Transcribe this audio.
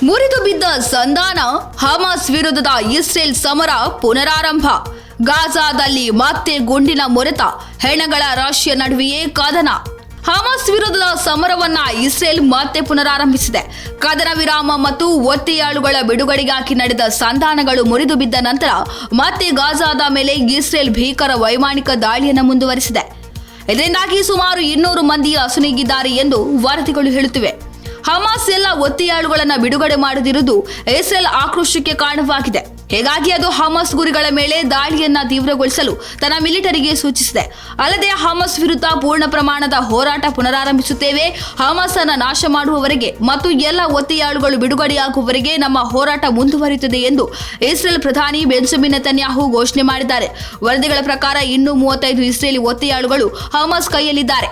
ಮುರಿದು ಬಿದ್ದ ಸಂಧಾನ, ಹಮಾಸ್ ವಿರುದ್ಧದ ಇಸ್ರೇಲ್ ಸಮರ ಪುನರಾರಂಭ. ಗಾಜಾದಲ್ಲಿ ಮತ್ತೆ ಗುಂಡಿನ ಮೊರೆತ, ಹೆಣಗಳ ರಾಶಿಯ ನಡುವೆಯೇ ಕದನ. ಹಮಾಸ್ ವಿರುದ್ಧದ ಸಮರವನ್ನ ಇಸ್ರೇಲ್ ಮತ್ತೆ ಪುನರಾರಂಭಿಸಿದೆ. ಕದನ ವಿರಾಮ ಮತ್ತು ಒತ್ತೆಯಾಳುಗಳ ಬಿಡುಗಡೆಗಾಗಿ ನಡೆದ ಸಂಧಾನಗಳು ಮುರಿದು ಬಿದ್ದ ನಂತರ ಮತ್ತೆ ಗಾಜಾದ ಮೇಲೆ ಇಸ್ರೇಲ್ ಭೀಕರ ವೈಮಾನಿಕ ದಾಳಿಯನ್ನು ಮುಂದುವರಿಸಿದೆ. ಇದರಿಂದಾಗಿ ಸುಮಾರು 200 ಮಂದಿ ಅಸುನೀಗಿದ್ದಾರೆ ಎಂದು ವರದಿಗಳು ಹೇಳುತ್ತಿವೆ. ಹಮಾಸ್ ಎಲ್ಲ ಒತ್ತೆಯಾಳುಗಳನ್ನು ಬಿಡುಗಡೆ ಮಾಡದಿರುವುದು ಇಸ್ರೇಲ್ ಆಕ್ರೋಶಕ್ಕೆ ಕಾರಣವಾಗಿದೆ. ಹೀಗಾಗಿ ಅದು ಹಮಾಸ್ ಗುರಿಗಳ ಮೇಲೆ ದಾಳಿಯನ್ನ ತೀವ್ರಗೊಳಿಸಲು ತನ್ನ ಮಿಲಿಟರಿಗೆ ಸೂಚಿಸಿದೆ. ಅಲ್ಲದೆ ಹಮಾಸ್ ವಿರುದ್ಧ ಪೂರ್ಣ ಪ್ರಮಾಣದ ಹೋರಾಟ ಪುನರಾರಂಭಿಸುತ್ತೇವೆ, ಹಮಾಸ್ ಅನ್ನು ನಾಶ ಮಾಡುವವರೆಗೆ ಮತ್ತು ಎಲ್ಲ ಒತ್ತೆಯಾಳುಗಳು ಬಿಡುಗಡೆಯಾಗುವವರೆಗೆ ನಮ್ಮ ಹೋರಾಟ ಮುಂದುವರಿಯುತ್ತದೆ ಎಂದು ಇಸ್ರೇಲ್ ಪ್ರಧಾನಿ ಬೆಂಜಮಿನ್ ನೆತನ್ಯಾಹು ಘೋಷಣೆ ಮಾಡಿದ್ದಾರೆ. ವರದಿಗಳ ಪ್ರಕಾರ ಇನ್ನೂ 35 ಇಸ್ರೇಲಿ ಒತ್ತೆಯಾಳುಗಳು ಹಮಾಸ್ ಕೈಯಲ್ಲಿದ್ದಾರೆ.